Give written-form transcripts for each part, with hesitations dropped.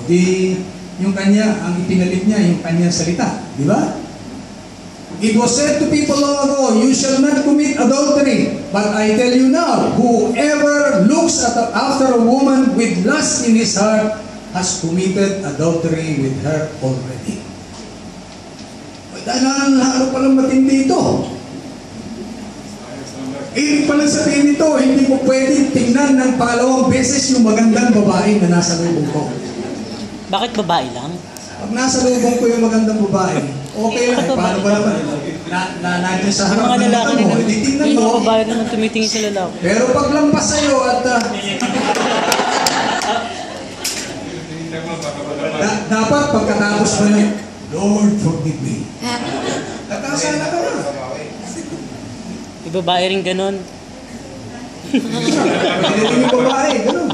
O di, yung kanya, ang ipinalit niya, yung kanyang salita. Di ba? It was said to people long ago, you shall not commit adultery. But I tell you now, whoever looks after a woman with lust in his heart has committed adultery with her already. Dahil lalo palang matindi ito. Ibig pala sabihin nito, hindi mo pwedeng tingnan ng pangalawang beses yung magandang babae na nasa lubong ko. Bakit babae lang? Pag nasa lubong ko yung magandang babae, okay lang. Paano ba naman? Nandiyan sa harap ng mata mo, hindi tingnan mo. Mga babae naman tumitingin sa lalaki. Pero pag lampas sa'yo at dapat pagkatapos mo na, Lord, forgive me. Nagkasala ka na. Yung babae rin ganun. Hindi yung babae, ganun.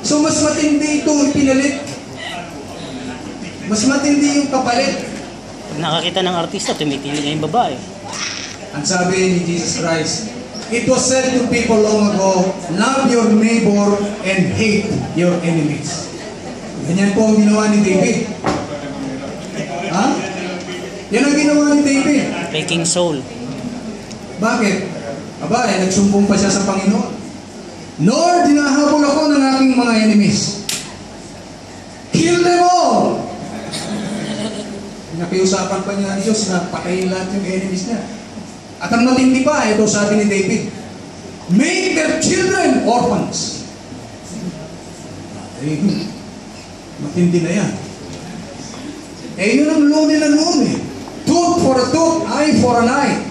So mas matindi ito yung pinalit. Mas matindi yung kapalit. Pag nakakita ng artista, tumitingin na yung babae. Ang sabi ni Jesus Christ, it was said to people long ago, love your neighbor and hate your enemies. Ganyan po ang ginawa ni David. Ha? Yan ang ginawa ni David. Taking soul. Bakit? Aba, nagsumbong pa siya sa Panginoon. Lord, dinahabol ako ng aking mga enemies. Kill them all! Nakiusapan pa niya ang Diyos na patayin lahat yung enemies niya. At ang matindi pa, ito sabi ni David, make their children orphans. Eh, matindi na yan. Eh, yun ang law nila noon eh. Tooth for a tooth, eye for an eye.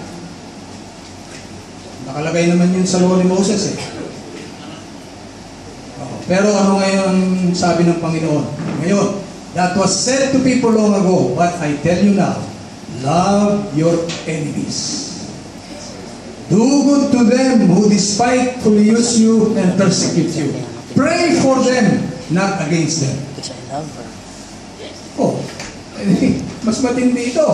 Nakalagay naman yun sa law ni Moses eh. Pero ano ngayon ang sabi ng Panginoon? Ngayon, that was said to people long ago, but I tell you now, love your enemies. Do good to them who despitefully use you and persecute you. Pray for them, not against them. Which I love her. Oh, mas matindi ito.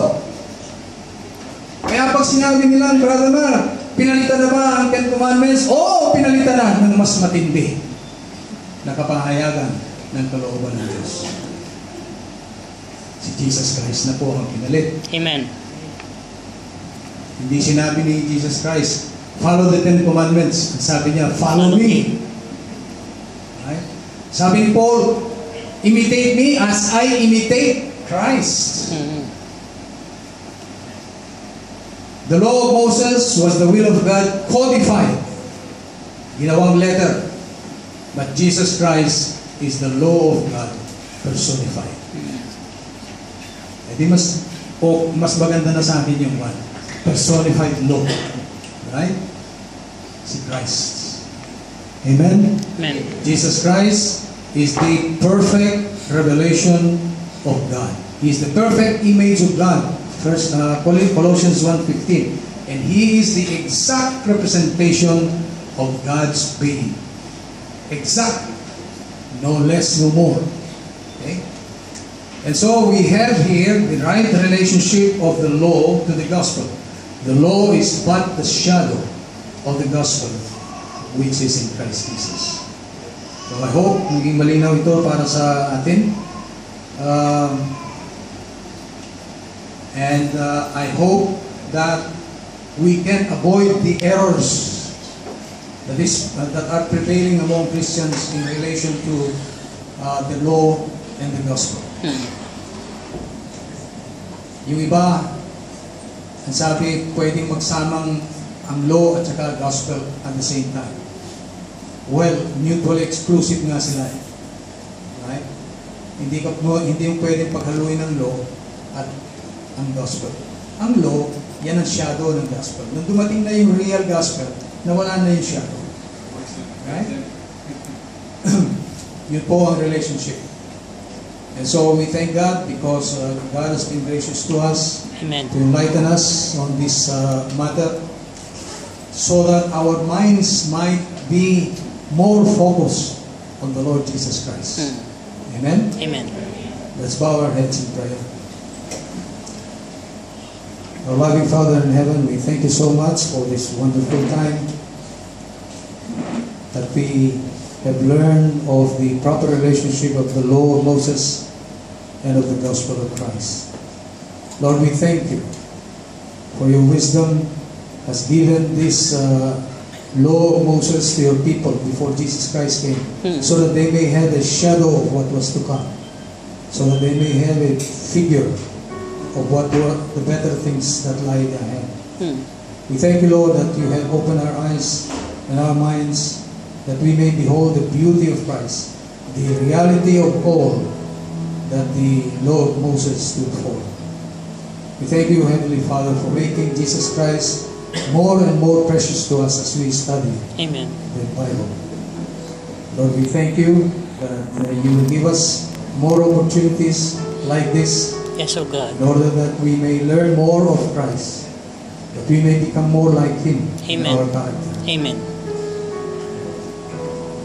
Kaya pag sinabi nila, Brother Mar, pinalitan na ba ang Ten Commandments? Oo, pinalitan na ng mas matindi na kapahayagan ng kalooban ng Diyos. Si Jesus Christ na po ang pinalit. Amen. Hindi sinabi ni Jesus Christ, follow the Ten Commandments. Sabi niya, follow me. Right? Sabi ni Paul, imitate me as I imitate Christ. The law of Moses was the will of God codified. Ginawang letter. But Jesus Christ is the law of God personified. Eh di mas maganda na sa akin yung one. Personified law. Right? Si Christ. Amen? Amen. Jesus Christ is the perfect revelation of God. He is the perfect image of God. First, Colossians 1:15. And He is the exact representation of God's being. Exact. No less, no more. Okay? And so we have here the right relationship of the law to the gospel. The law is but the shadow of the gospel, which is in Christ Jesus. So I hope maging malinaw ito para sa atin. And I hope that we can avoid the errors that are prevailing among Christians in relation to the law and the gospel. Yung iba, ang sabi, pwedeng magsamang ang law at saka gospel at the same time. Well, mutually exclusive nga sila. Right? Hindi yung pwedeng paghaluin ng law at ang gospel. Ang law, yan ang shadow ng gospel. Nung dumating na yung real gospel, nawala na yung shadow. Right? Yun po ang relationship. And so we thank God because God has been gracious to us. Amen. To enlighten us on this matter so that our minds might be more focused on the Lord Jesus Christ. Amen? Amen. Let's bow our heads in prayer. Our loving Father in heaven, we thank you so much for this wonderful time that we have learned of the proper relationship of the law of Moses and of the gospel of Christ. Lord, we thank you for your wisdom has given this law of Moses to your people before Jesus Christ came, so that they may have a shadow of what was to come, so that they may have a figure of what were the better things that lie ahead. We thank you, Lord, that you have opened our eyes and our minds, that we may behold the beauty of Christ, the reality of all that the law of Moses stood for. We thank you, Heavenly Father, for making Jesus Christ more and more precious to us as we study Amen. the Bible. Lord, we thank you that you will give us more opportunities like this, Yes, O God. in order that we may learn more of Christ, that we may become more like Him in Amen. our character. Amen.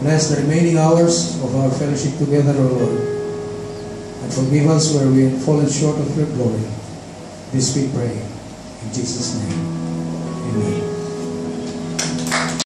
Bless the remaining hours of our fellowship together, O Lord, and forgive us where we have fallen short of your glory. This we pray in Jesus' name. Amen.